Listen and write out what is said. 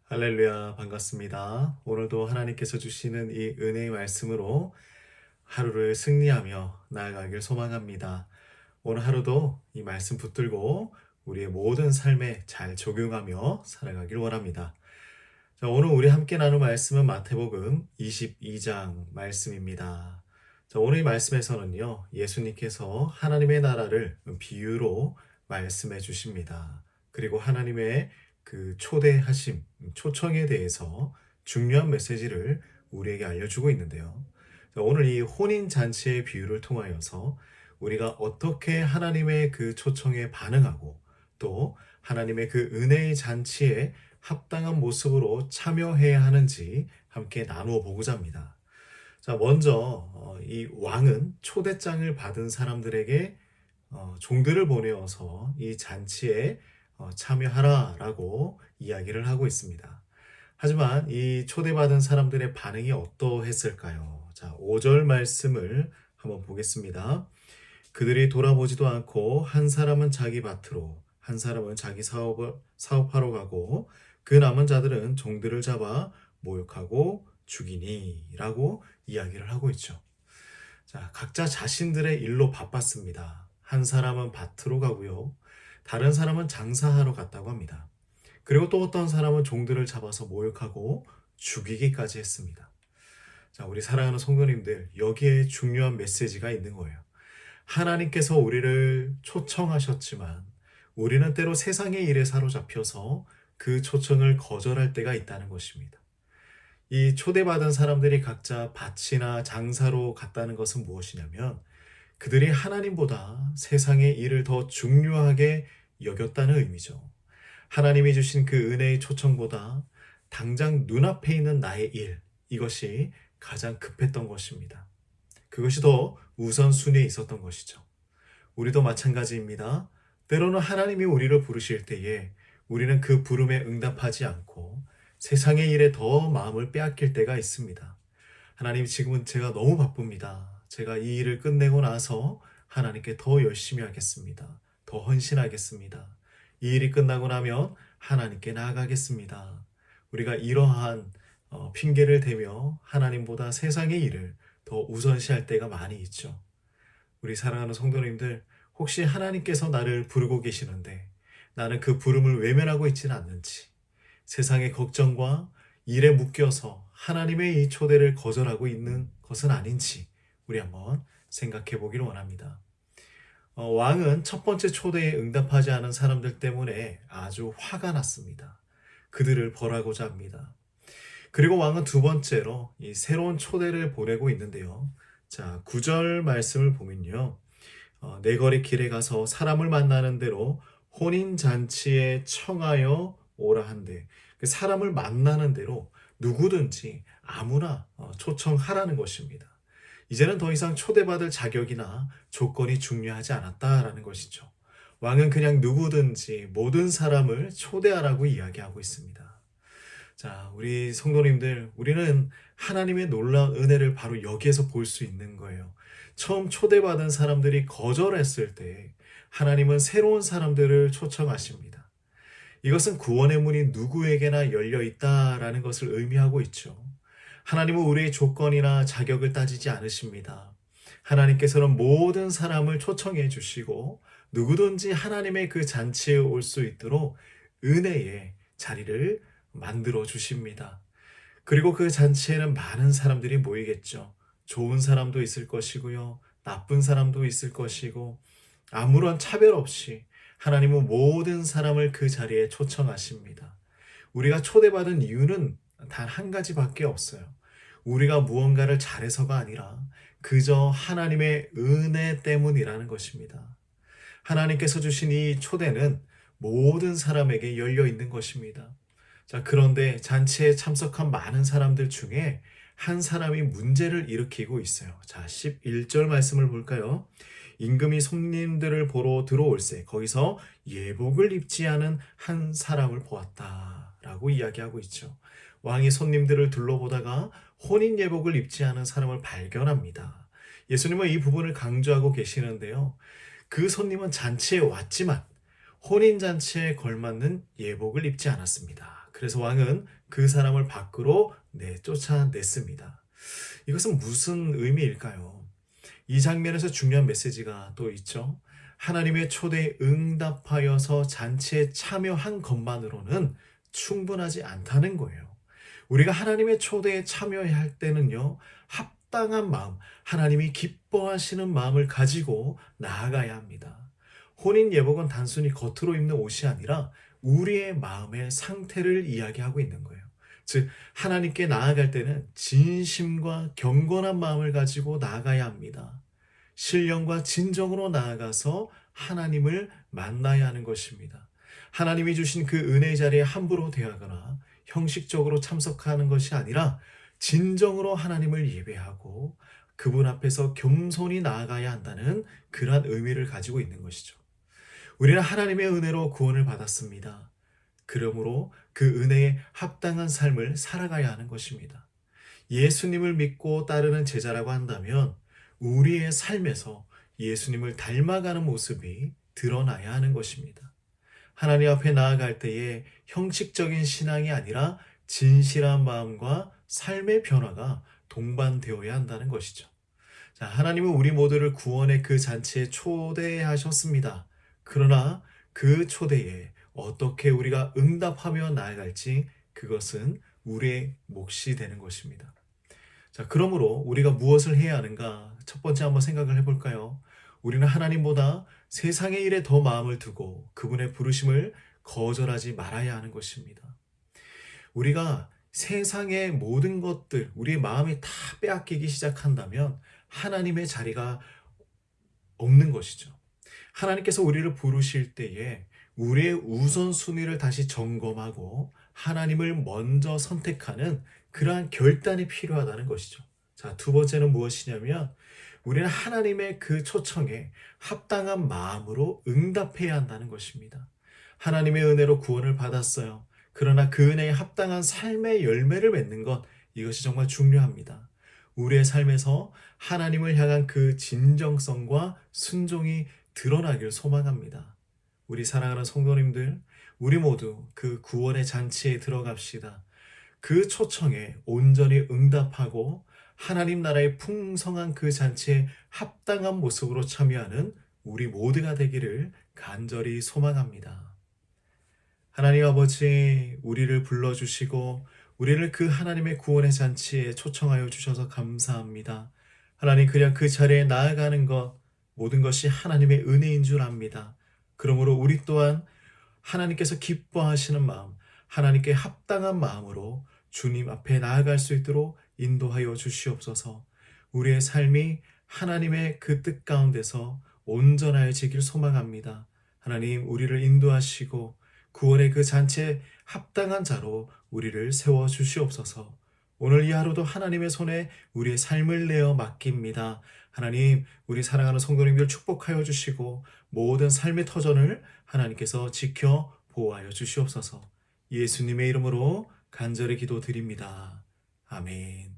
할렐루야, 반갑습니다. 오늘도 하나님께서 주시는 이 은혜의 말씀으로 하루를 승리하며 나아가길 소망합니다. 오늘 하루도 이 말씀 붙들고 우리의 모든 삶에 잘 적용하며 살아가길 원합니다. 자, 오늘 우리 함께 나눌 말씀은 마태복음 22장 말씀입니다. 자, 오늘 이 말씀에서는요, 예수님께서 하나님의 나라를 비유로 말씀해 주십니다. 그리고 하나님의 그 초대하심, 초청에 대해서 중요한 메시지를 우리에게 알려주고 있는데요. 자, 오늘 이 혼인잔치의 비유를 통하여서 우리가 어떻게 하나님의 그 초청에 반응하고 또 하나님의 그 은혜의 잔치에 합당한 모습으로 참여해야 하는지 함께 나누어 보고자 합니다. 자, 먼저 이 왕은 초대장을 받은 사람들에게 종들을 보내어서 이 잔치에 참여하라라고 이야기를 하고 있습니다. 하지만 이 초대받은 사람들의 반응이 어떠했을까요? 자, 5절 말씀을 한번 보겠습니다. 그들이 돌아보지도 않고 한 사람은 자기 밭으로 한 사람은 자기 사업하러 가고 그 남은 자들은 종들을 잡아 모욕하고 죽이니 라고 이야기를 하고 있죠. 자, 각자 자신들의 일로 바빴습니다. 한 사람은 밭으로 가고요. 다른 사람은 장사하러 갔다고 합니다. 그리고 또 어떤 사람은 종들을 잡아서 모욕하고 죽이기까지 했습니다. 자, 우리 사랑하는 성도님들, 여기에 중요한 메시지가 있는 거예요. 하나님께서 우리를 초청하셨지만 우리는 때로 세상의 일에 사로잡혀서 그 초청을 거절할 때가 있다는 것입니다. 이 초대받은 사람들이 각자 밭이나 장사로 갔다는 것은 무엇이냐면 그들이 하나님보다 세상의 일을 더 중요하게 여겼다는 의미죠. 하나님이 주신 그 은혜의 초청보다 당장 눈앞에 있는 나의 일, 이것이 가장 급했던 것입니다. 그것이 더 우선순위에 있었던 것이죠. 우리도 마찬가지입니다. 때로는 하나님이 우리를 부르실 때에 우리는 그 부름에 응답하지 않고 세상의 일에 더 마음을 빼앗길 때가 있습니다. 하나님, 지금은 제가 너무 바쁩니다. 제가 이 일을 끝내고 나서 하나님께 더 열심히 하겠습니다. 더 헌신하겠습니다. 이 일이 끝나고 나면 하나님께 나아가겠습니다. 우리가 이러한 핑계를 대며 하나님보다 세상의 일을 더 우선시할 때가 많이 있죠. 우리 사랑하는 성도님들, 혹시 하나님께서 나를 부르고 계시는데 나는 그 부름을 외면하고 있지는 않는지, 세상의 걱정과 일에 묶여서 하나님의 이 초대를 거절하고 있는 것은 아닌지 우리 한번 생각해 보기를 원합니다. 왕은 첫 번째 초대에 응답하지 않은 사람들 때문에 아주 화가 났습니다. 그들을 벌하고자 합니다. 그리고 왕은 두 번째로 이 새로운 초대를 보내고 있는데요. 자, 9절 말씀을 보면요. 내 거리 길에 가서 사람을 만나는 대로 혼인잔치에 청하여 오라 한대. 그 사람을 만나는 대로 누구든지 아무나 초청하라는 것입니다. 이제는 더 이상 초대받을 자격이나 조건이 중요하지 않았다라는 것이죠. 왕은 그냥 누구든지 모든 사람을 초대하라고 이야기하고 있습니다. 자, 우리 성도님들, 우리는 하나님의 놀라운 은혜를 바로 여기에서 볼 수 있는 거예요. 처음 초대받은 사람들이 거절했을 때 하나님은 새로운 사람들을 초청하십니다. 이것은 구원의 문이 누구에게나 열려 있다라는 것을 의미하고 있죠. 하나님은 우리의 조건이나 자격을 따지지 않으십니다. 하나님께서는 모든 사람을 초청해 주시고 누구든지 하나님의 그 잔치에 올 수 있도록 은혜의 자리를 만들어 주십니다. 그리고 그 잔치에는 많은 사람들이 모이겠죠. 좋은 사람도 있을 것이고요. 나쁜 사람도 있을 것이고 아무런 차별 없이 하나님은 모든 사람을 그 자리에 초청하십니다. 우리가 초대받은 이유는 단 한 가지밖에 없어요. 우리가 무언가를 잘해서가 아니라 그저 하나님의 은혜 때문이라는 것입니다. 하나님께서 주신 이 초대는 모든 사람에게 열려 있는 것입니다. 자, 그런데 잔치에 참석한 많은 사람들 중에 한 사람이 문제를 일으키고 있어요. 자, 11절 말씀을 볼까요? 임금이 손님들을 보러 들어올세 거기서 예복을 입지 않은 한 사람을 보았다라고 이야기하고 있죠. 왕이 손님들을 둘러보다가 혼인 예복을 입지 않은 사람을 발견합니다. 예수님은 이 부분을 강조하고 계시는데요. 그 손님은 잔치에 왔지만 혼인 잔치에 걸맞는 예복을 입지 않았습니다. 그래서 왕은 그 사람을 밖으로 쫓아냈습니다. 이것은 무슨 의미일까요? 이 장면에서 중요한 메시지가 또 있죠. 하나님의 초대에 응답하여서 잔치에 참여한 것만으로는 충분하지 않다는 거예요. 우리가 하나님의 초대에 참여해야 할 때는요, 합당한 마음, 하나님이 기뻐하시는 마음을 가지고 나아가야 합니다. 혼인 예복은 단순히 겉으로 입는 옷이 아니라 우리의 마음의 상태를 이야기하고 있는 거예요. 즉, 하나님께 나아갈 때는 진심과 경건한 마음을 가지고 나아가야 합니다. 신령과 진정으로 나아가서 하나님을 만나야 하는 것입니다. 하나님이 주신 그 은혜의 자리에 함부로 대하거나 형식적으로 참석하는 것이 아니라 진정으로 하나님을 예배하고 그분 앞에서 겸손히 나아가야 한다는 그러한 의미를 가지고 있는 것이죠. 우리는 하나님의 은혜로 구원을 받았습니다. 그러므로 그 은혜에 합당한 삶을 살아가야 하는 것입니다. 예수님을 믿고 따르는 제자라고 한다면 우리의 삶에서 예수님을 닮아가는 모습이 드러나야 하는 것입니다. 하나님 앞에 나아갈 때에 형식적인 신앙이 아니라 진실한 마음과 삶의 변화가 동반되어야 한다는 것이죠. 자, 하나님은 우리 모두를 구원의 그 잔치에 초대하셨습니다. 그러나 그 초대에 어떻게 우리가 응답하며 나아갈지 그것은 우리의 몫이 되는 것입니다. 자, 그러므로 우리가 무엇을 해야 하는가? 첫 번째 한번 생각을 해볼까요? 우리는 하나님보다 세상의 일에 더 마음을 두고 그분의 부르심을 거절하지 말아야 하는 것입니다. 우리가 세상의 모든 것들, 우리의 마음이 다 빼앗기기 시작한다면 하나님의 자리가 없는 것이죠. 하나님께서 우리를 부르실 때에 우리의 우선순위를 다시 점검하고 하나님을 먼저 선택하는 그러한 결단이 필요하다는 것이죠. 자, 두 번째는 무엇이냐면 우리는 하나님의 그 초청에 합당한 마음으로 응답해야 한다는 것입니다. 하나님의 은혜로 구원을 받았어요. 그러나 그 은혜에 합당한 삶의 열매를 맺는 것, 이것이 정말 중요합니다. 우리의 삶에서 하나님을 향한 그 진정성과 순종이 드러나길 소망합니다. 우리 사랑하는 성도님들, 우리 모두 그 구원의 잔치에 들어갑시다. 그 초청에 온전히 응답하고 하나님 나라의 풍성한 그 잔치에 합당한 모습으로 참여하는 우리 모두가 되기를 간절히 소망합니다. 하나님 아버지, 우리를 불러주시고 우리를 그 하나님의 구원의 잔치에 초청하여 주셔서 감사합니다. 하나님, 그냥 그 자리에 나아가는 것, 모든 것이 하나님의 은혜인 줄 압니다. 그러므로 우리 또한 하나님께서 기뻐하시는 마음, 하나님께 합당한 마음으로 주님 앞에 나아갈 수 있도록 인도하여 주시옵소서. 우리의 삶이 하나님의 그 뜻 가운데서 온전하여지길 소망합니다. 하나님, 우리를 인도하시고 구원의 그 잔치에 합당한 자로 우리를 세워 주시옵소서. 오늘 이 하루도 하나님의 손에 우리의 삶을 내어 맡깁니다. 하나님, 우리 사랑하는 성도님들 축복하여 주시고 모든 삶의 터전을 하나님께서 지켜 보호하여 주시옵소서. 예수님의 이름으로 간절히 기도드립니다. 아멘.